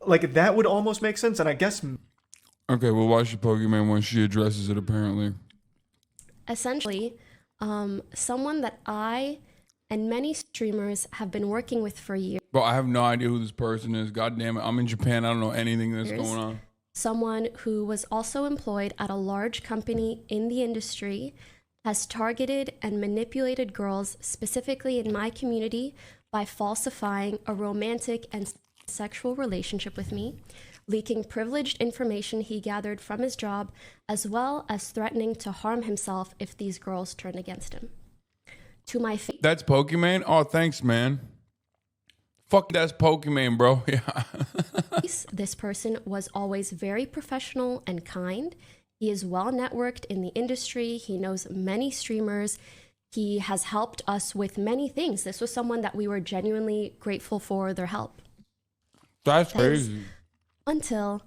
Like, that would almost make sense. And I guess Okay, well, why should Pokimane when she addresses it, apparently? Essentially, someone that I and many streamers have been working with for years. Bro, I have no idea who this person is. God damn it. I'm in Japan. I don't know anything that's going on. Someone who was also employed at a large company in the industry has targeted and manipulated girls, specifically in my community, by falsifying a romantic and sexual relationship with me, leaking privileged information he gathered from his job, as well as threatening to harm himself if these girls turned against him. To my face. That's Pokimane? Oh, thanks, man. Fuck, that's Pokimane, bro. Yeah. This person was always very professional and kind. He is well networked in the industry. He knows many streamers. He has helped us with many things. This was someone that we were genuinely grateful for their help. That's crazy. Until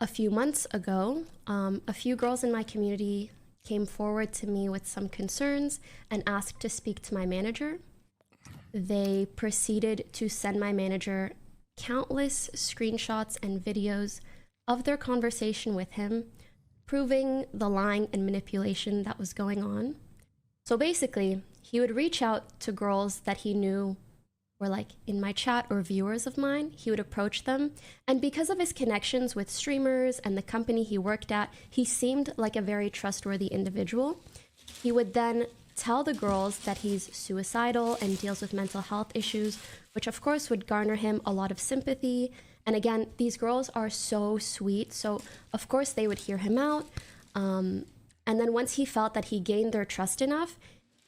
a few months ago, a few girls in my community came forward to me with some concerns and asked to speak to my manager. They proceeded to send my manager countless screenshots and videos of their conversation with him, proving the lying and manipulation that was going on. So basically, he would reach out to girls that he knew were like in my chat or viewers of mine. He would approach them, and because of his connections with streamers and the company he worked at, he seemed like a very trustworthy individual. He would then tell the girls that he's suicidal and deals with mental health issues, which of course would garner him a lot of sympathy. And again, these girls are so sweet, so of course they would hear him out. And then once he felt that he gained their trust enough,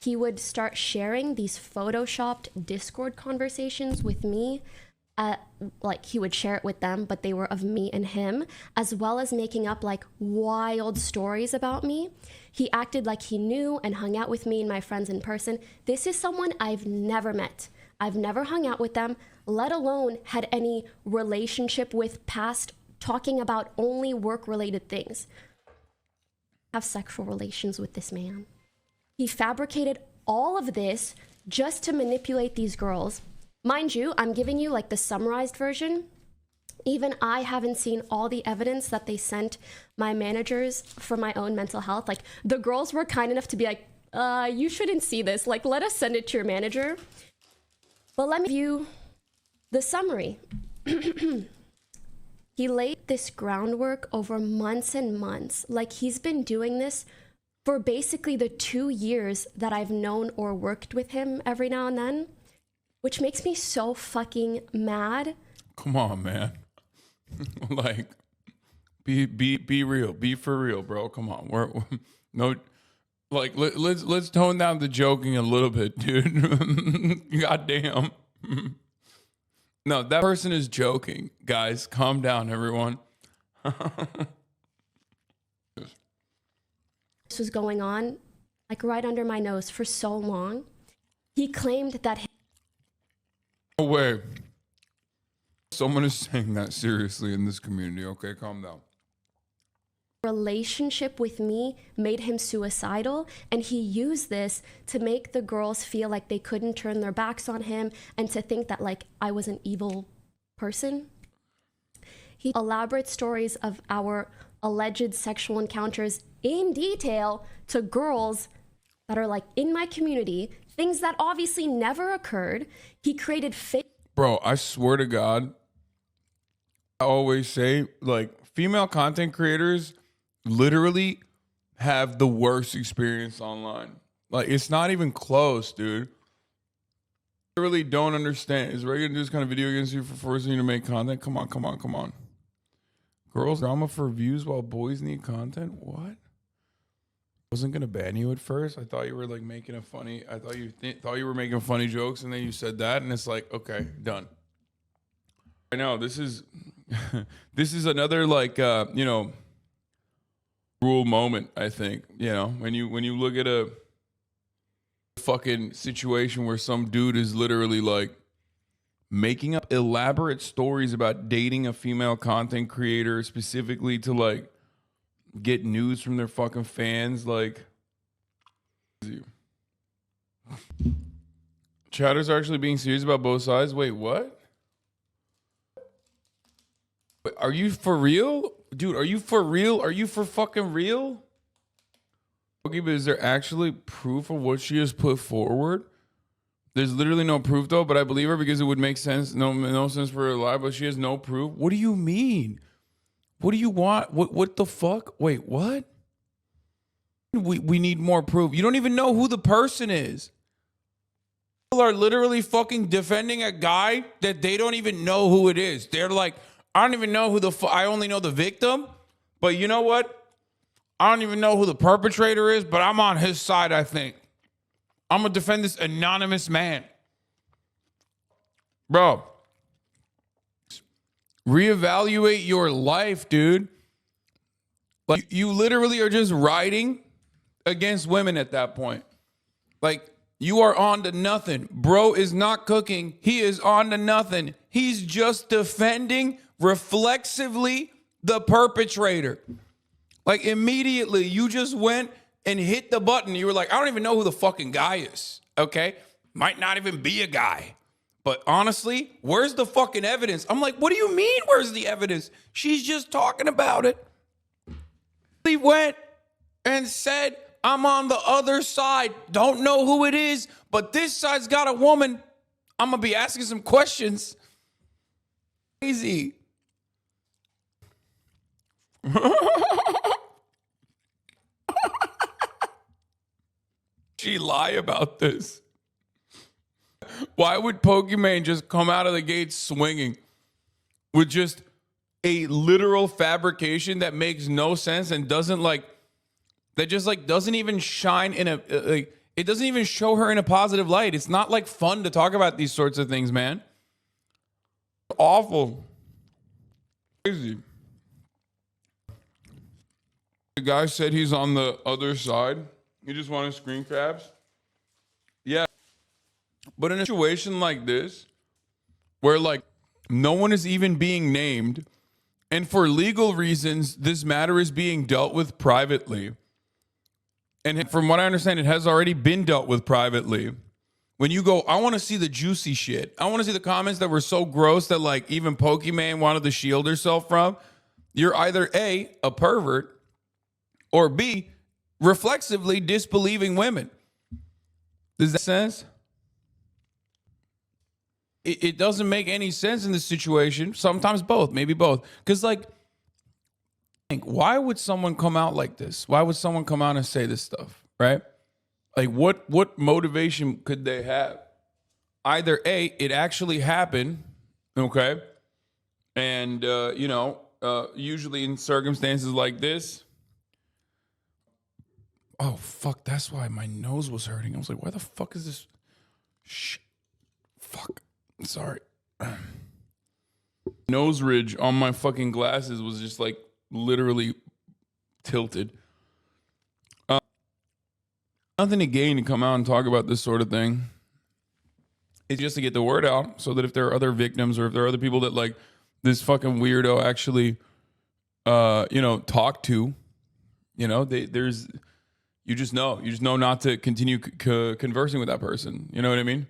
he would start sharing these photoshopped Discord conversations with me. Like he would share it with them, but they were of me and him, as well as making up like wild stories about me. He acted like he knew and hung out with me and my friends in person. This is someone I've never met. I've never hung out with them, let alone had any relationship with past, talking about only work-related things. Have sexual relations with this man. He fabricated all of this just to manipulate these girls. Mind you, I'm giving you like the summarized version. Even I haven't seen all the evidence that they sent my managers for my own mental health. Like the girls were kind enough to be like, you shouldn't see this. Like, let us send it to your manager. But let me give you the summary. He laid this groundwork over months and months. Like he's been doing this for basically the 2 years that I've known or worked with him every now and then, which makes me so fucking mad. Come on, man. Like, be real. Be for real, bro. Come on. We're no, like, let's tone down the joking a little bit, dude. Goddamn. No, that person is joking. Guys, calm down, everyone. This was going on like right under my nose for so long. He claimed that No way. Someone is saying that seriously in this community. Okay, calm down. relationship with me made him suicidal, and he used this to make the girls feel like they couldn't turn their backs on him and to think that like I was an evil person. He elaborate stories of our alleged sexual encounters in detail to girls that are like in my community, things that obviously never occurred. He created fake. Bro, I swear to God, I always say, like, female content creators literally have the worst experience online. Like, it's not even close, dude. I really don't understand. Is Reagan do this kind of video against you for forcing you to make content? Come on, come on, come on. Girls drama for views while boys need content? What? I wasn't gonna ban you at first. I thought you were like making a funny. I thought you thought you were making funny jokes, and then you said that, and it's like, okay, done. I know this is this is another like you know, rule moment. I think, you know, when you look at a fucking situation where some dude is literally like making up elaborate stories about dating a female content creator specifically to like get news from their fucking fans, like chatters are actually being serious about both sides. Wait, what? Are you for real? Dude, are you for real? Are you for fucking real? Okay, but is there actually proof of what she has put forward? There's literally no proof though, but I believe her because it would make sense. No sense for her to lie, but she has no proof. What do you mean? What do you want? What the fuck? Wait, what? We need more proof. You don't even know who the person is. People are literally fucking defending a guy that they don't even know who it is. They're like, I don't even know who I only know the victim, but you know what? I don't even know who the perpetrator is, but I'm on his side, I think. I'm going to defend this anonymous man. Bro, reevaluate your life, dude. Like, you literally are just riding against women at that point. Like, you are on to nothing. Bro is not cooking. He is on to nothing. He's just defending reflexively the perpetrator. Like, immediately, you just went and hit the button. You were like, I don't even know who the fucking guy is, okay? Might not even be a guy. But honestly, where's the fucking evidence? I'm like, what do you mean, where's the evidence? She's just talking about it. He went and said, I'm on the other side. Don't know who it is, but this side's got a woman. I'm going to be asking some questions. Crazy. She lie about this. Why would Pokimane just come out of the gate swinging with just a literal fabrication that makes no sense and doesn't doesn't even shine in it doesn't even show her in a positive light. It's not like fun to talk about these sorts of things, man. Awful. Crazy. The guy said he's on the other side. You just wanted screen caps? Yeah. But in a situation like this, where like no one is even being named, and for legal reasons, this matter is being dealt with privately. And from what I understand, it has already been dealt with privately. When you go, I want to see the juicy shit. I want to see the comments that were so gross that like even Pokimane wanted to shield herself from. You're either A, a pervert, or B, reflexively disbelieving women. Does that make sense? It doesn't make any sense in this situation. Sometimes both, maybe both. Because like, why would someone come out like this? Why would someone come out and say this stuff, right? Like what motivation could they have? Either A, it actually happened, okay? And, usually in circumstances like this, oh, fuck, that's why my nose was hurting. I was like, why the fuck is this? Shit. Fuck. Sorry. Nose ridge on my fucking glasses was just like literally tilted. Nothing to gain to come out and talk about this sort of thing. It's just to get the word out so that if there are other victims or if there are other people that like this fucking weirdo actually, talk to, you just know not to continue conversing with that person. You know what I mean?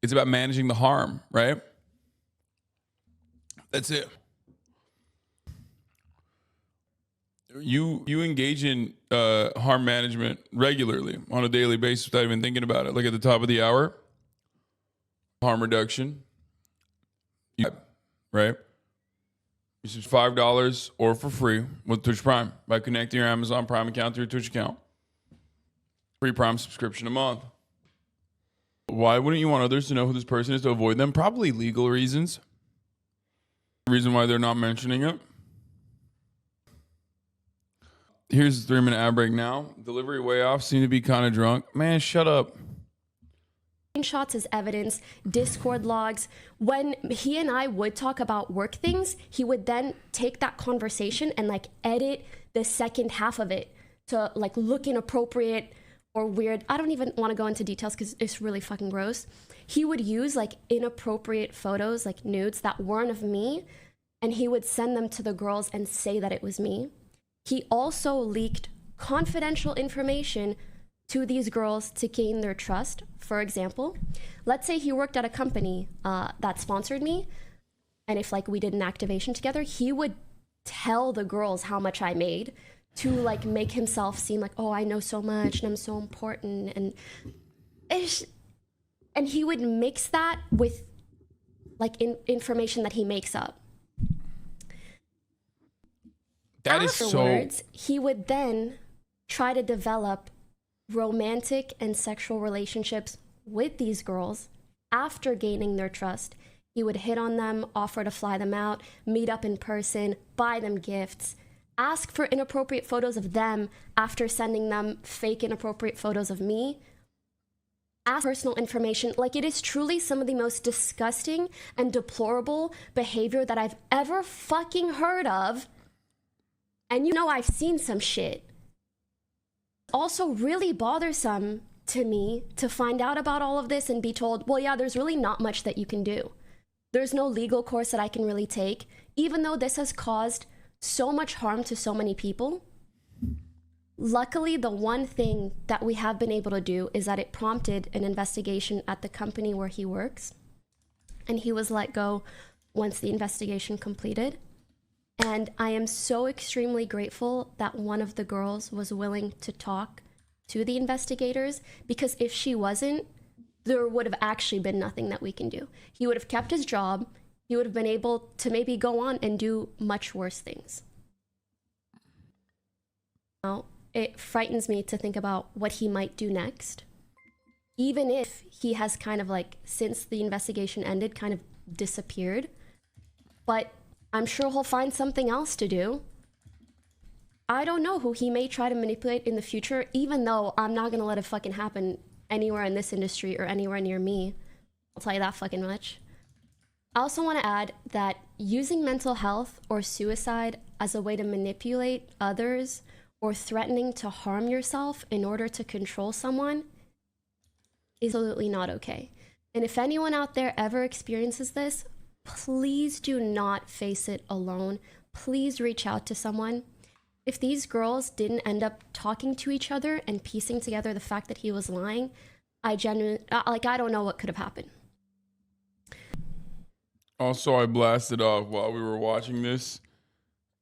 It's about managing the harm, right? That's it. You engage in harm management regularly on a daily basis without even thinking about it. Like at the top of the hour, harm reduction, right? This is $5 or for free with Twitch Prime by connecting your Amazon Prime account to your Twitch account. Free Prime subscription a month. Why wouldn't you want others to know who this person is to avoid them? Probably legal reasons. The reason why they're not mentioning it. Here's the 3-minute ad break now. Delivery way off. Seem to be kind of drunk. Man, shut up. Screenshots as evidence, Discord logs. When he and I would talk about work things, he would then take that conversation and like edit the second half of it to like look inappropriate or weird. I don't even want to go into details because it's really fucking gross. He would use like inappropriate photos, like nudes that weren't of me, and he would send them to the girls and say that it was me. He also leaked confidential information to these girls to gain their trust. For example, let's say he worked at a company that sponsored me, and if like we did an activation together, he would tell the girls how much I made to like make himself seem like, oh, I know so much and I'm so important. And he would mix that with like information that he makes up. That Afterwards, is so. he would then try to develop romantic and sexual relationships with these girls. After gaining their trust, he would hit on them, offer to fly them out, meet up in person, buy them gifts, ask for inappropriate photos of them after sending them fake inappropriate photos of me, ask personal information. Like, it is truly some of the most disgusting and deplorable behavior that I've ever fucking heard of. And you know, I've seen some shit. Also really bothersome to me to find out about all of this and be told, well, yeah, there's really not much that you can do. There's no legal course that I can really take, even though this has caused so much harm to so many people. Luckily, the one thing that we have been able to do is that it prompted an investigation at the company where he works, and he was let go once the investigation completed. And I am so extremely grateful that one of the girls was willing to talk to the investigators, because if she wasn't, there would have actually been nothing that we can do. He would have kept his job. He would have been able to maybe go on and do much worse things. Now, it frightens me to think about what he might do next. Even if he has kind of like, since the investigation ended, kind of disappeared. But I'm sure he'll find something else to do. I don't know who he may try to manipulate in the future, even though I'm not gonna let it fucking happen anywhere in this industry or anywhere near me. I'll tell you that fucking much. I also want to add that using mental health or suicide as a way to manipulate others or threatening to harm yourself in order to control someone is absolutely not okay. And if anyone out there ever experiences this, please do not face it alone. Please reach out to someone. If these girls didn't end up talking to each other and piecing together the fact that he was lying, I don't know what could have happened. Also, I blasted off while we were watching this.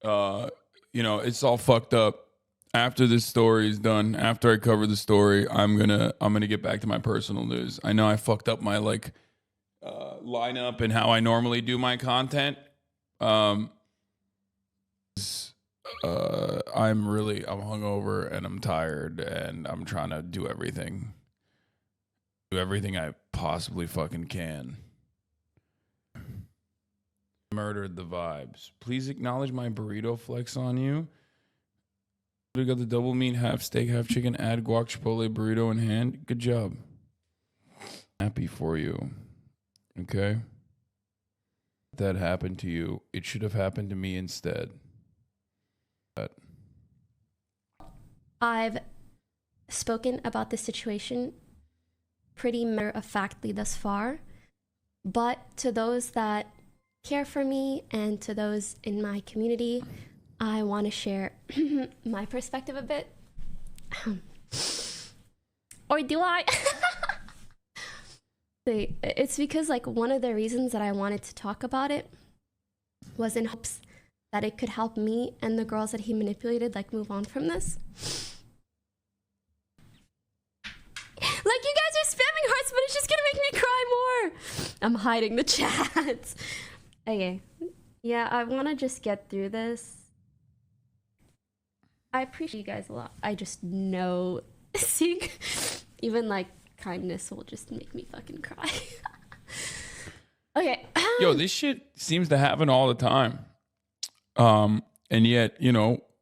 It's all fucked up. After this story is done, after I cover the story, I'm gonna get back to my personal news. I know I fucked up my lineup and how I normally do my content. I'm hungover and I'm tired and I'm trying to do everything I possibly fucking can. Murdered the vibes. Please acknowledge my burrito flex on you. We got the double meat, half steak, half chicken, add guac chipotle burrito in hand. Good job. Happy for you. Okay? That happened to you. It should have happened to me instead. I've spoken about this situation pretty matter-of-factly thus far, but to those that care for me and to those in my community, I want to share my perspective a bit. Or do I? It's because one of the reasons that I wanted to talk about it was in hopes that it could help me and the girls that he manipulated move on from this. You guys are spamming hearts, but it's just gonna make me cry more. I'm hiding the chats. Okay. Yeah, I want to just get through this. I appreciate you guys a lot. I just know seeing even kindness will just make me fucking cry. Okay. Yo, this shit seems to happen all the time. And yet,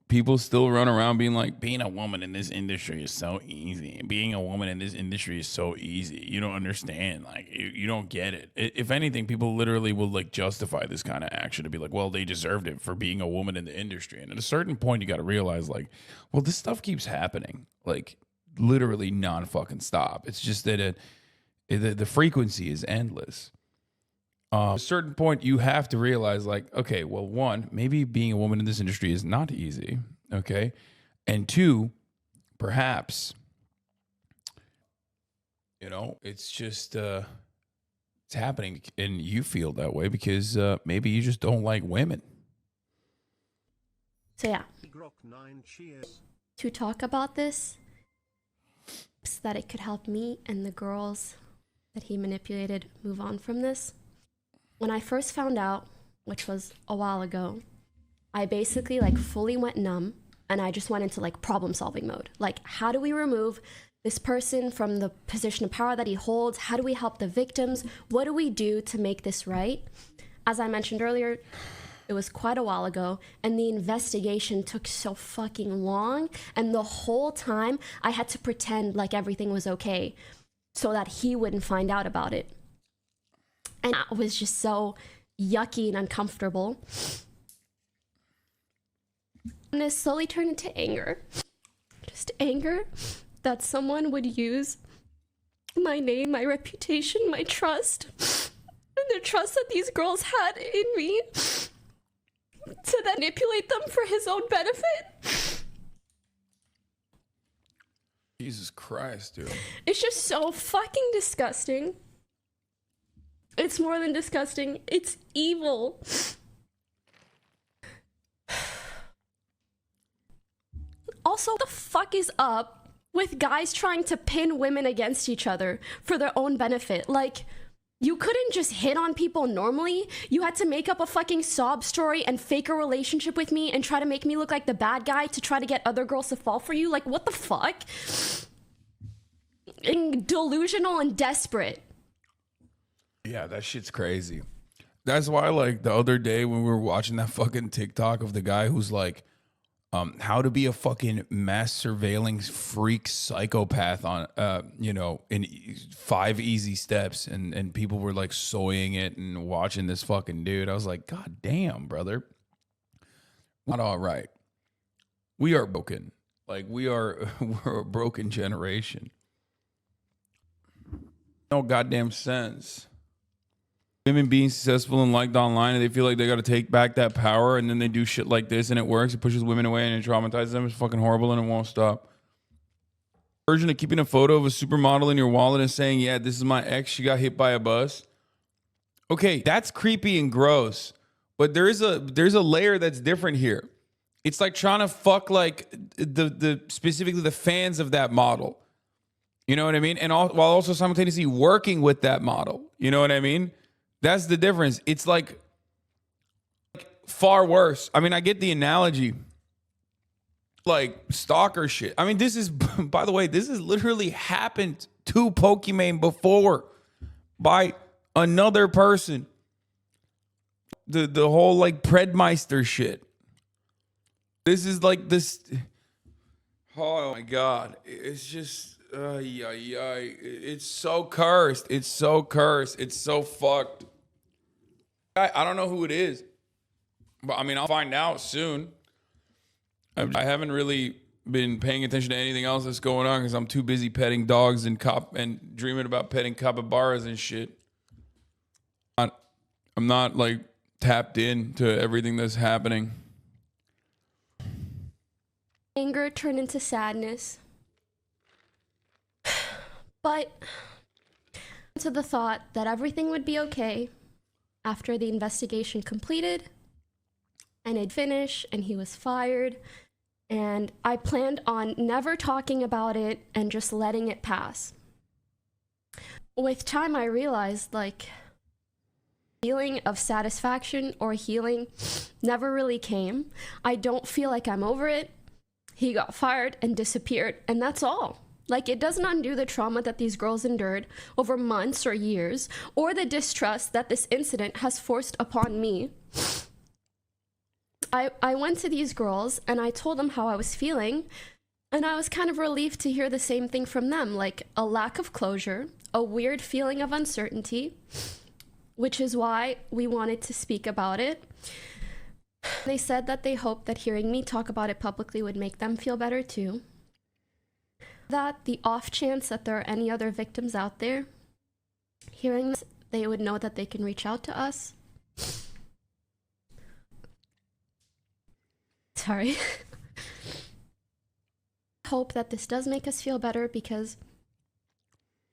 people still run around being like, being a woman in this industry is so easy. Being a woman in this industry is so easy. You don't understand. You don't get it. If anything, people literally will justify this kind of action to be like, well, they deserved it for being a woman in the industry. And at a certain point, you got to realize well, this stuff keeps happening. Literally non-fucking stop. It's just that the frequency is endless. At a certain point, you have to realize, okay, well, one, maybe being a woman in this industry is not easy, okay? And two, perhaps, it's just, it's happening, and you feel that way because maybe you just don't like women. So yeah, to talk about this, so that it could help me and the girls that he manipulated move on from this. When I first found out, which was a while ago, I basically like fully went numb and I just went into like problem solving mode. Like, how do we remove this person from the position of power that he holds? How do we help the victims? What do we do to make this right? As I mentioned earlier, it was quite a while ago, and the investigation took so fucking long, and the whole time I had to pretend like everything was okay so that he wouldn't find out about it. And it was just so yucky and uncomfortable. And it slowly turned into anger. Just anger that someone would use my name, my reputation, my trust, and the trust that these girls had in me to then manipulate them for his own benefit. Jesus Christ, dude. It's just so fucking disgusting. It's more than disgusting. It's evil. Also, what the fuck is up with guys trying to pin women against each other for their own benefit? Like, you couldn't just hit on people normally. You had to make up a fucking sob story and fake a relationship with me and try to make me look like the bad guy to try to get other girls to fall for you. Like, what the fuck? And delusional and desperate. Yeah, that shit's crazy. That's why, like, the other day when we were watching that fucking TikTok of the guy who's like, how to be a fucking mass surveillance freak psychopath on, in 5 easy steps. And people were like soying it and watching this fucking dude. I was like, God damn, brother. Not all right. We are broken. Like, we're a broken generation. No goddamn sense. Women being successful and liked online, and they feel like they got to take back that power, and then they do shit like this, and it works. It pushes women away, and it traumatizes them. It's fucking horrible, and it won't stop. Version of keeping a photo of a supermodel in your wallet and saying, "Yeah, this is my ex. She got hit by a bus." Okay, that's creepy and gross, but there's a layer that's different here. It's like trying to fuck like the specifically the fans of that model. You know what I mean? And while also simultaneously working with that model. You know what I mean? That's the difference. It's like far worse. I mean, I get the analogy. Like stalker shit. I mean, this is, by the way, this has literally happened to Pokimane before by another person. The whole like Predmeister shit. This is like this. Oh my God. It's just, it's so cursed. It's so cursed. It's so fucked. I don't know who it is, but I mean, I'll find out soon. I haven't really been paying attention to anything else that's going on because I'm too busy petting dogs and dreaming about petting capybaras and shit. I'm not like tapped into everything that's happening. Anger turned into sadness. But to the thought that everything would be okay after the investigation completed and it'd finish and he was fired. And I planned on never talking about it and just letting it pass. With time, I realized like feeling of satisfaction or healing never really came. I don't feel like I'm over it. He got fired and disappeared, and that's all. Like, it doesn't undo the trauma that these girls endured over months or years, or the distrust that this incident has forced upon me. I went to these girls and I told them how I was feeling, and I was kind of relieved to hear the same thing from them, like a lack of closure, a weird feeling of uncertainty, which is why we wanted to speak about it. They said that they hoped that hearing me talk about it publicly would make them feel better too. That the off chance that there are any other victims out there, hearing this, they would know that they can reach out to us. Sorry. Hope that this does make us feel better because,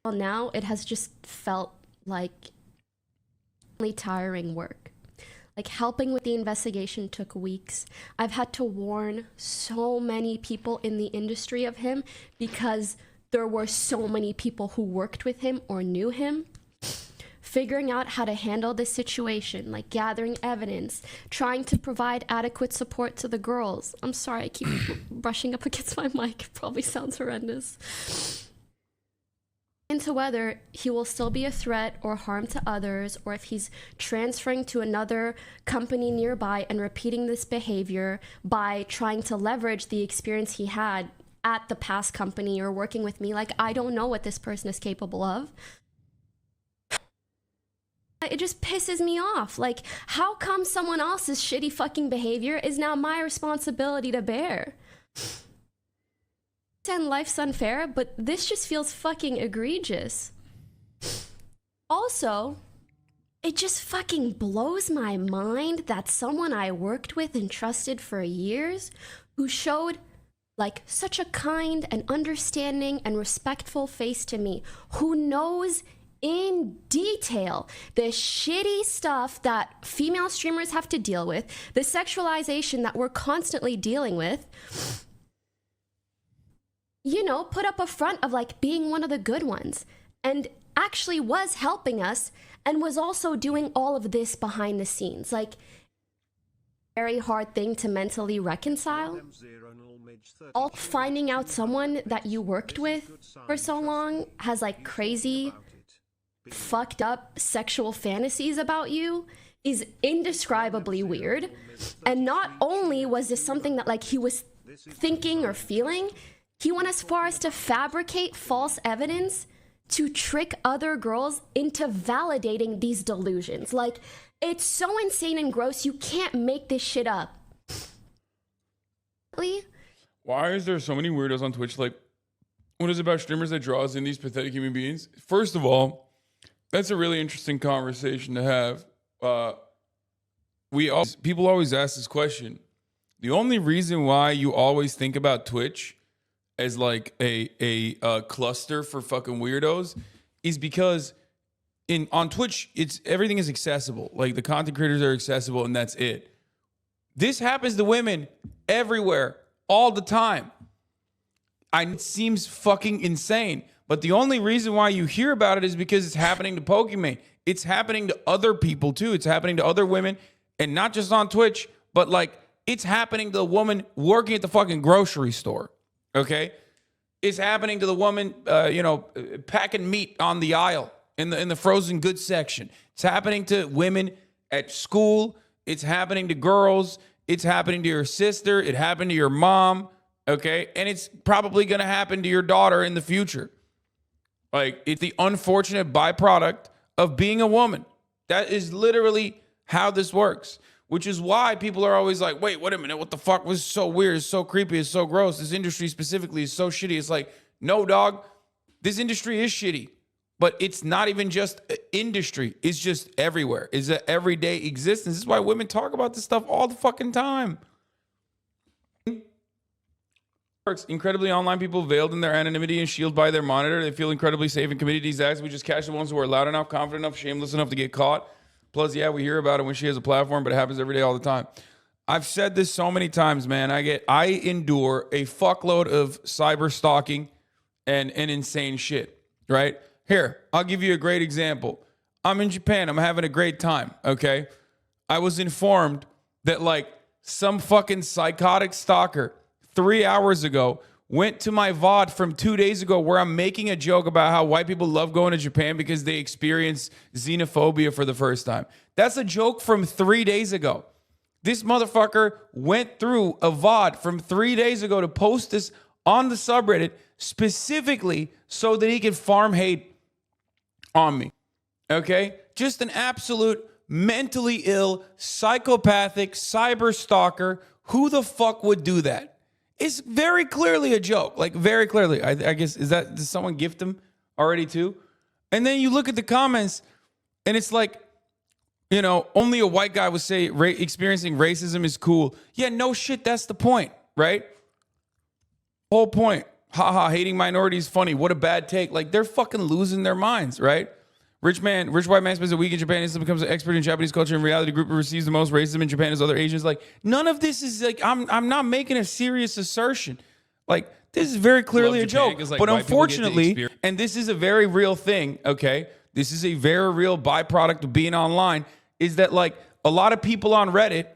well, now it has just felt like really tiring work. Like, helping with the investigation took weeks. I've had to warn so many people in the industry of him because there were so many people who worked with him or knew him. Figuring out how to handle this situation, like gathering evidence, trying to provide adequate support to the girls. I'm sorry, I keep brushing up against my mic. It probably sounds horrendous. Into whether he will still be a threat or harm to others, or if he's transferring to another company nearby and repeating this behavior by trying to leverage the experience he had at the past company or working with me. Like, I don't know what this person is capable of. It just pisses me off. Like, how come someone else's shitty fucking behavior is now my responsibility to bear? And life's unfair, but this just feels fucking egregious. Also, it just fucking blows my mind that someone I worked with and trusted for years, who showed like such a kind and understanding and respectful face to me, who knows in detail the shitty stuff that female streamers have to deal with, the sexualization that we're constantly dealing with, you know, put up a front of like being one of the good ones and actually was helping us and was also doing all of this behind the scenes. Like, very hard thing to mentally reconcile. All finding out someone that you worked with for so long has like crazy fucked up sexual fantasies about you is indescribably weird. And not only was this something that like he was thinking or feeling, he went as far as to fabricate false evidence to trick other girls into validating these delusions. Like, it's so insane and gross, you can't make this shit up. Why is there so many weirdos on Twitch? Like, what is it about streamers that draws in these pathetic human beings? First of all, that's a really interesting conversation to have. People always ask this question. The only reason why you always think about Twitch as like a cluster for fucking weirdos is because on Twitch, everything is accessible. Like, the content creators are accessible and that's it. This happens to women everywhere, all the time. It seems fucking insane. But the only reason why you hear about it is because it's happening to Pokimane. It's happening to other people too. It's happening to other women, and not just on Twitch, but like it's happening to the woman working at the fucking grocery store. Okay? It's happening to the woman, packing meat on the aisle in the frozen goods section. It's happening to women at school. It's happening to girls. It's happening to your sister. It happened to your mom. Okay? And it's probably going to happen to your daughter in the future. Like, it's the unfortunate byproduct of being a woman. That is literally how this works, which is why people are always like, wait a minute, what the fuck was so weird? It's so creepy. It's so gross. This industry specifically is so shitty. It's like, no, dog, this industry is shitty, but it's not even just industry. It's just everywhere. It's an everyday existence. This is why women talk about this stuff all the fucking time. Incredibly online people veiled in their anonymity and shielded by their monitor. They feel incredibly safe and committed to these acts. We just catch the ones who are loud enough, confident enough, shameless enough to get caught. Plus, yeah, we hear about it when she has a platform, but it happens every day all the time. I've said this so many times, man. I endure a fuckload of cyber stalking and insane shit, right? Here, I'll give you a great example. I'm in Japan. I'm having a great time, okay? I was informed that like some fucking psychotic stalker 3 hours ago went to my VOD from 2 days ago where I'm making a joke about how white people love going to Japan because they experience xenophobia for the first time. That's a joke from 3 days ago. This motherfucker went through a VOD from 3 days ago to post this on the subreddit specifically so that he could farm hate on me. Okay? Just an absolute mentally ill, psychopathic cyber stalker. Who the fuck would do that? It's very clearly a joke, like very clearly. I guess, does someone gift him already too? And then you look at the comments and it's like, only a white guy would say experiencing racism is cool. Yeah, no shit, that's the point, right? Whole point. Haha, hating minorities funny. What a bad take. Like, they're fucking losing their minds, right? Rich white man spends a week in Japan, instantly becomes an expert in Japanese culture. In reality, the group who receives the most racism in Japan is other Asians. Like, none of this is like, I'm not making a serious assertion. Like, this is very clearly a joke. Like, but unfortunately, and this is a very real thing, okay? This is a very real byproduct of being online, is that like a lot of people on Reddit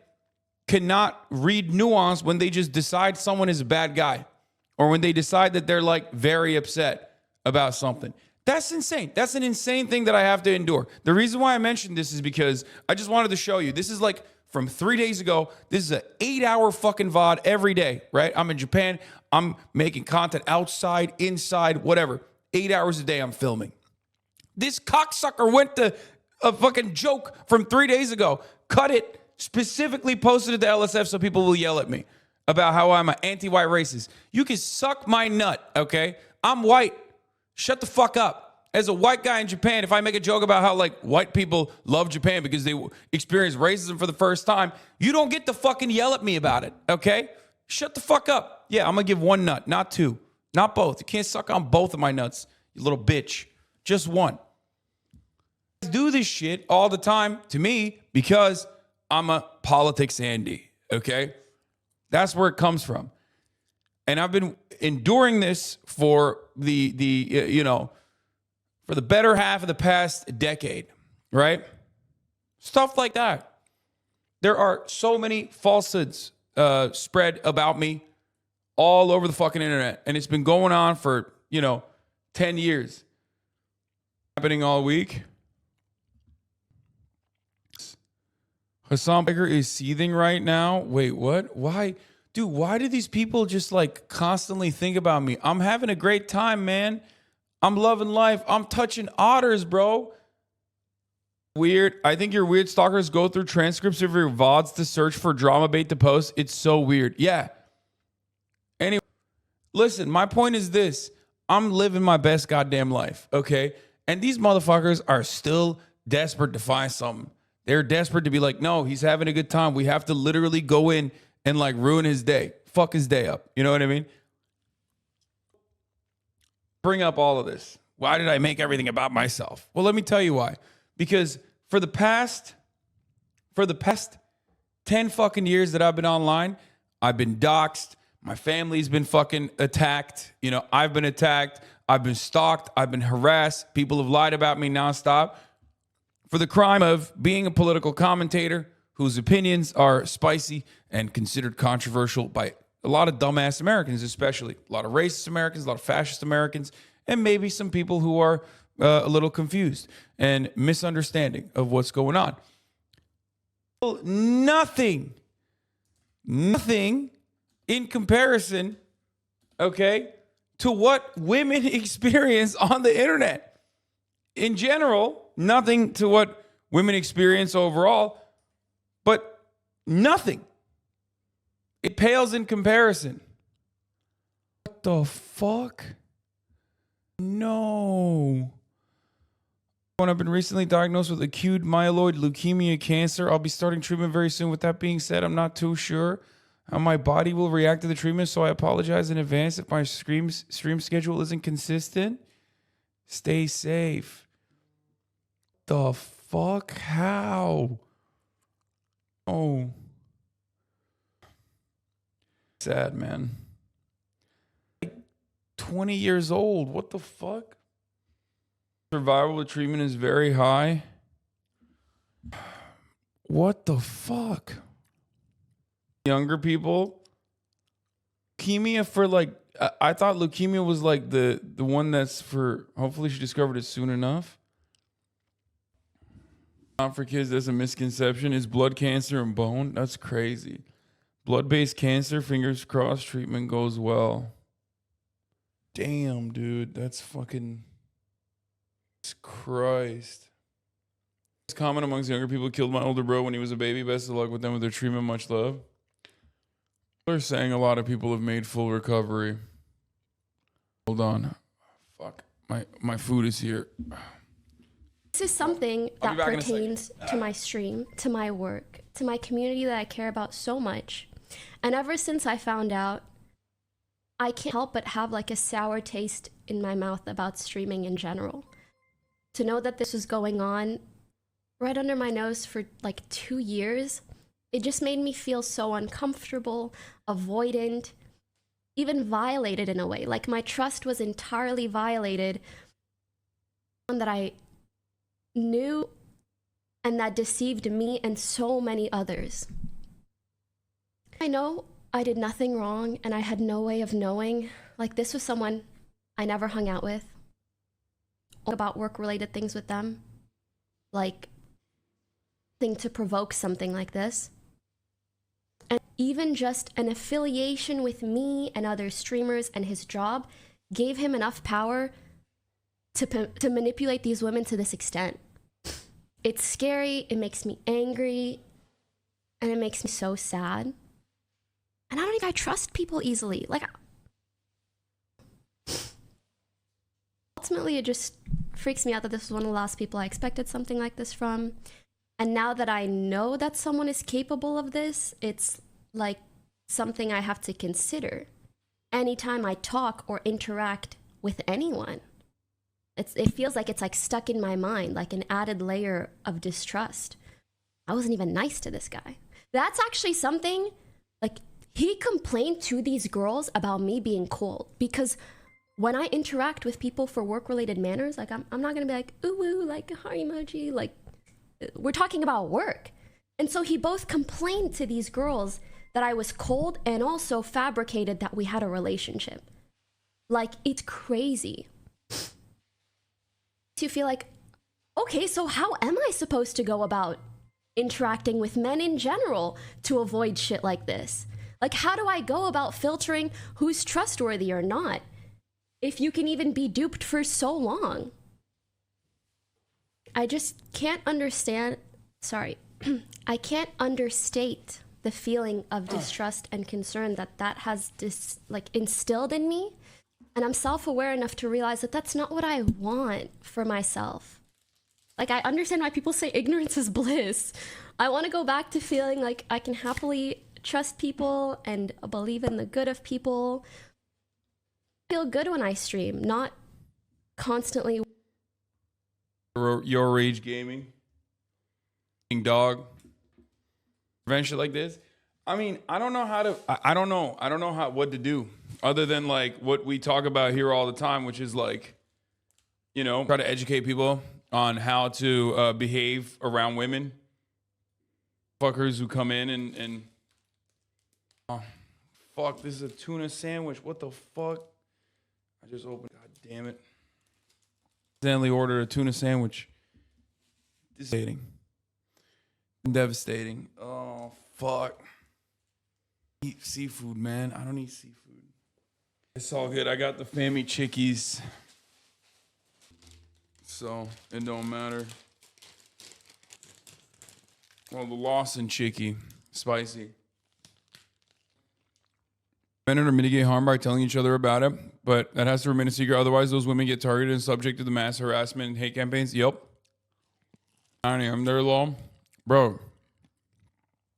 cannot read nuance when they just decide someone is a bad guy or when they decide that they're like very upset about something. That's insane. That's an insane thing that I have to endure. The reason why I mentioned this is because I just wanted to show you. This is like from 3 days ago. This is an 8-hour fucking VOD every day, right? I'm in Japan. I'm making content outside, inside, whatever. 8 hours a day I'm filming. This cocksucker went to a fucking joke from 3 days ago, cut it, specifically posted it to LSF so people will yell at me about how I'm an anti-white racist. You can suck my nut, okay? I'm white. Shut the fuck up. As a white guy in Japan, if I make a joke about how like white people love Japan because they experience racism for the first time, you don't get to fucking yell at me about it, okay? Shut the fuck up. Yeah, I'm gonna give one nut, not two, not both. You can't suck on both of my nuts, you little bitch. Just one. Do this shit all the time to me because I'm a politics Andy, okay? That's where it comes from. And I've been enduring this for for the better half of the past decade, right? Stuff like that. There are so many falsehoods spread about me all over the fucking internet. And it's been going on for, 10 years. Happening all week. Hasan is seething right now. Wait, what? Why? Dude, why do these people just like constantly think about me? I'm having a great time, man. I'm loving life. I'm touching otters, bro. Weird. I think your weird stalkers go through transcripts of your VODs to search for drama bait to post. It's so weird. Yeah. Anyway, listen, my point is this. I'm living my best goddamn life, okay? And these motherfuckers are still desperate to find something. They're desperate to be like, no, he's having a good time. We have to literally go in and like ruin his day. Fuck his day up. You know what I mean? Bring up all of this. Why did I make everything about myself? Well, let me tell you why. Because for the past 10 fucking years that I've been online, I've been doxxed. My family's been fucking attacked. I've been attacked. I've been stalked. I've been harassed. People have lied about me nonstop for the crime of being a political commentator whose opinions are spicy and considered controversial by a lot of dumbass Americans, especially a lot of racist Americans, a lot of fascist Americans, and maybe some people who are a little confused and misunderstanding of what's going on. Nothing in comparison, okay, to what women experience on the internet. In general, nothing to what women experience overall, but nothing. It pales in comparison. What the fuck? No. When I've been recently diagnosed with acute myeloid leukemia cancer, I'll be starting treatment very soon. With that being said, I'm not too sure how my body will react to the treatment, so I apologize in advance if my stream schedule isn't consistent. Stay safe. The fuck? How? Oh. Sad, man. Like 20 years old. What the fuck? Survival with treatment is very high. What the fuck? Younger people. Leukemia for like, I thought leukemia was like the one that's for, hopefully she discovered it soon enough. Not for kids, that's a misconception. Is blood cancer and bone? That's crazy. Blood-based cancer, fingers crossed, treatment goes well. Damn, dude, that's fucking Christ. It's common amongst younger people. Killed my older bro when he was a baby. Best of luck with them with their treatment. Much love. They're saying a lot of people have made full recovery. Hold on. Fuck. My food is here. This is something that pertains to my stream, to my work, to my community that I care about so much. And ever since I found out, I can't help but have like a sour taste in my mouth about streaming in general. To know that this was going on right under my nose for like 2 years, it just made me feel so uncomfortable, avoidant, even violated in a way. Like my trust was entirely violated, that I knew and that deceived me and so many others. I know I did nothing wrong and I had no way of knowing. Like this was someone I never hung out with, about work-related things with them, like thing to provoke something like this. And even just an affiliation with me and other streamers and his job gave him enough power to manipulate these women to this extent. It's scary, it makes me angry, and it makes me so sad. And I don't think I trust people easily. Like, ultimately, it just freaks me out that this was one of the last people I expected something like this from. And now that I know that someone is capable of this, it's like something I have to consider anytime I talk or interact with anyone. It feels like it's like stuck in my mind, like an added layer of distrust. I wasn't even nice to this guy. That's actually something, like, he complained to these girls about me being cold, because when I interact with people for work-related manners, like, I'm not gonna be like, ooh, ooh, like, heart emoji, like, we're talking about work. And so he both complained to these girls that I was cold and also fabricated that we had a relationship. Like, it's crazy. You feel like, okay, so how am I supposed to go about interacting with men in general to avoid shit like this? Like, how do I go about filtering who's trustworthy or not if you can even be duped for so long? I just can't understand, sorry, I can't understate the feeling of distrust and concern that has instilled in me. And I'm self-aware enough to realize that that's not what I want for myself. Like, I understand why people say ignorance is bliss. I want to go back to feeling like I can happily trust people and believe in the good of people. I feel good when I stream, not constantly. Your rage gaming, dog, revenge shit like this. I mean, I don't know how to. I don't know. I don't know what to do other than like what we talk about here all the time, which is like, you know, try to educate people on how to behave around women. Fuckers who come in and oh, fuck, this is a tuna sandwich. What the fuck? I just opened. God damn it. Accidentally ordered a tuna sandwich. Devastating. Devastating. Oh, fuck. Eat seafood, man. I don't eat seafood. It's all good. I got the family chickies. So, it don't matter. Well, the Lawson chickie. Spicy. Prevent or mitigate harm by telling each other about it, but that has to remain a secret. Otherwise, those women get targeted and subject to the mass harassment and hate campaigns. Yep. I am their law. Bro.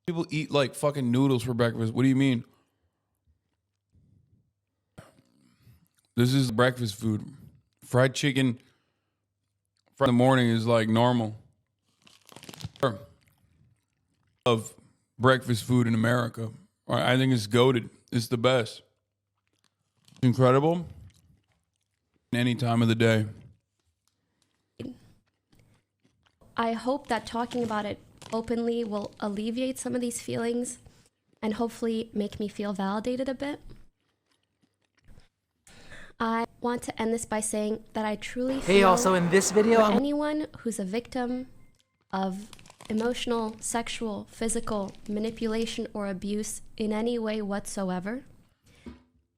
People eat like fucking noodles for breakfast. What do you mean? This is breakfast food. Fried chicken in the morning is like normal. Of breakfast food in America. I think it's goated. It's the best. Incredible. Any time of the day. I hope that talking about it openly will alleviate some of these feelings and hopefully make me feel validated a bit. I want to end this by saying that I truly feel also in this video, for anyone who's a victim of emotional, sexual, physical manipulation or abuse in any way whatsoever,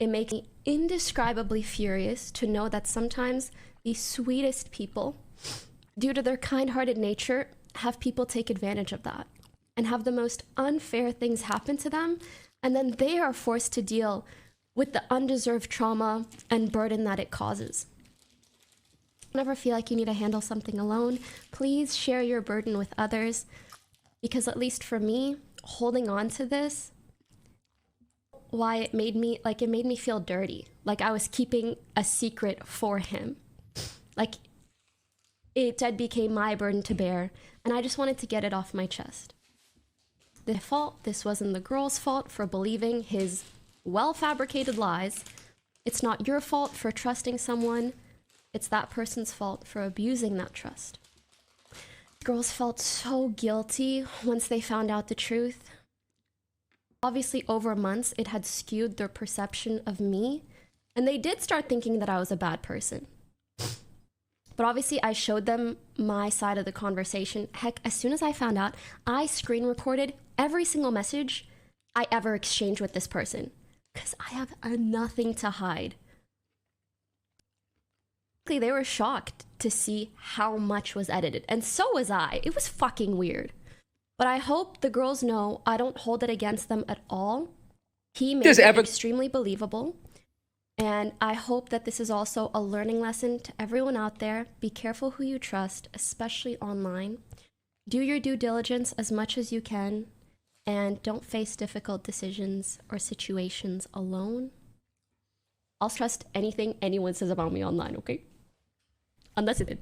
it makes me indescribably furious to know that sometimes the sweetest people, due to their kind-hearted nature, have people take advantage of that and have the most unfair things happen to them, and then they are forced to deal with the undeserved trauma and burden that it causes. Never feel like you need to handle something alone. Please share your burden with others, because at least for me, holding on to this, why it made me feel dirty. Like I was keeping a secret for him. Like it then became my burden to bear, and I just wanted to get it off my chest. The fault, this wasn't the girl's fault for believing his well-fabricated lies. It's not your fault for trusting someone. It's that person's fault for abusing that trust. Girls felt so guilty once they found out the truth. Obviously, over months, it had skewed their perception of me, and they did start thinking that I was a bad person. But obviously, I showed them my side of the conversation. Heck, as soon as I found out, I screen recorded every single message I ever exchanged with this person, because I have nothing to hide. They were shocked to see how much was edited, and so was I. It was fucking weird. But I hope the girls know I don't hold it against them at all. He made it extremely believable. And I hope that this is also a learning lesson to everyone out there. Be careful who you trust, especially online. Do your due diligence as much as you can, and don't face difficult decisions or situations alone. I'll trust anything anyone says about me online, okay? Unless it did.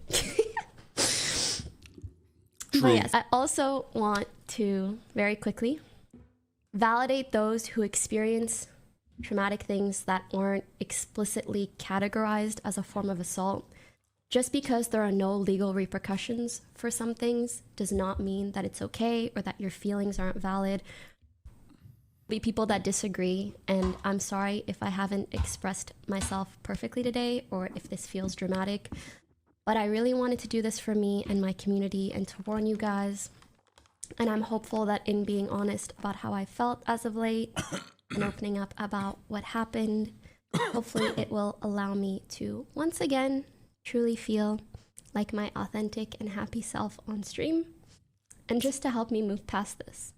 But yes, I also want to very quickly validate those who experience traumatic things that aren't explicitly categorized as a form of assault. Just because there are no legal repercussions for some things does not mean that it's okay or that your feelings aren't valid. Be people that disagree, and I'm sorry if I haven't expressed myself perfectly today or if this feels dramatic, but I really wanted to do this for me and my community and to warn you guys. And I'm hopeful that in being honest about how I felt as of late and opening up about what happened, hopefully it will allow me to once again truly feel like my authentic and happy self on stream, and just to help me move past this.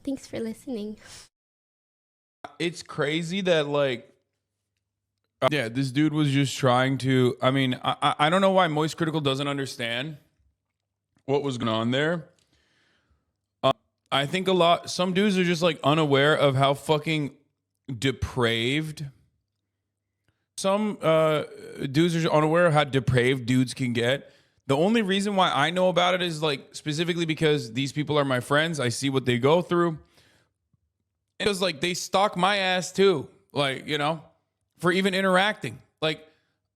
Thanks for listening. It's crazy that, like, yeah, this dude was just trying to, I mean, I don't know why Moist Critical doesn't understand what was going on there. I think some dudes are just like unaware of how fucking depraved. Some dudes are just unaware of how depraved dudes can get. The only reason why I know about it is like specifically because these people are my friends. I see what they go through. It was like they stalk my ass too, like, you know, for even interacting. Like,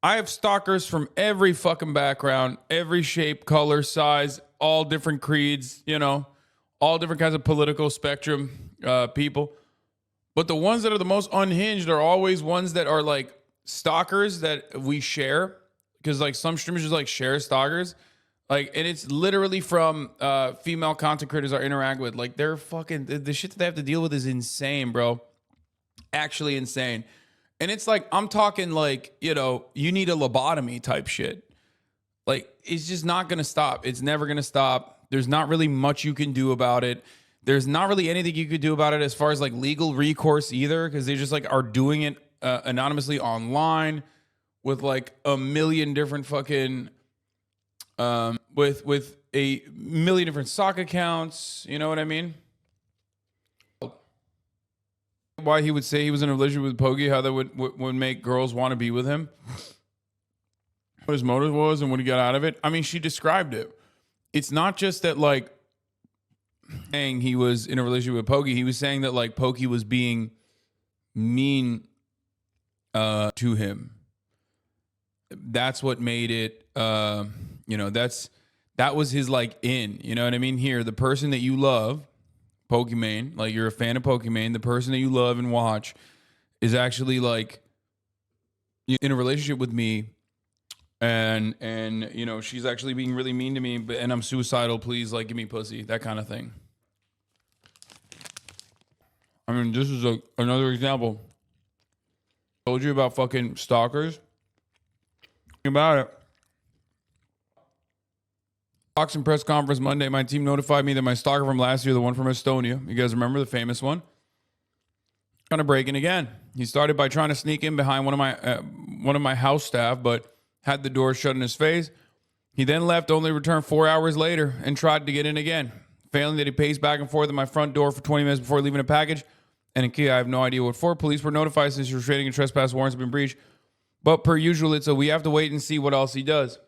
I have stalkers from every fucking background, every shape, color, size, all different creeds, you know, all different kinds of political spectrum people. But the ones that are the most unhinged are always ones that are like stalkers that we share, because like some streamers just like share stalkers, like, and it's literally from female content creators I interact with. Like, they're fucking, the shit that they have to deal with is insane, bro. Actually insane. And it's like, I'm talking like, you know, you need a lobotomy type shit. Like, it's just not gonna stop. It's never gonna stop. There's not really much you can do about it. There's not really anything you could do about it as far as like legal recourse either, because they just like are doing it anonymously online with like a million different fucking with a million different sock accounts. You know what I mean? Why he would say he was in a relationship with Pogi, how that would make girls want to be with him, what his motive was and what he got out of it. I mean, she described it. It's not just that, like, saying he was in a relationship with Pogi. He was saying that, like, Pogi was being mean to him. That's what made it, you know, that was his, like, in. You know what I mean? Here, the person that you love, Pokimane, like, you're a fan of Pokimane, the person that you love and watch is actually, like, in a relationship with me. And you know, she's actually being really mean to me, and I'm suicidal. Please, like, give me pussy, that kind of thing. I mean, this is another example. I told you about fucking stalkers. Think about it. Boxing press conference Monday. My team notified me that my stalker from last year, the one from Estonia, you guys remember the famous one, trying to break in again. He started by trying to sneak in behind one of my house staff, but had the door shut in his face. He then left, only returned 4 hours later, and tried to get in again. Failing that, he paced back and forth at my front door for 20 minutes before leaving a package and a key. I have no idea what for. Police were notified since restraining and trespass warrants have been breached. But per usual, it's a we have to wait and see what else he does.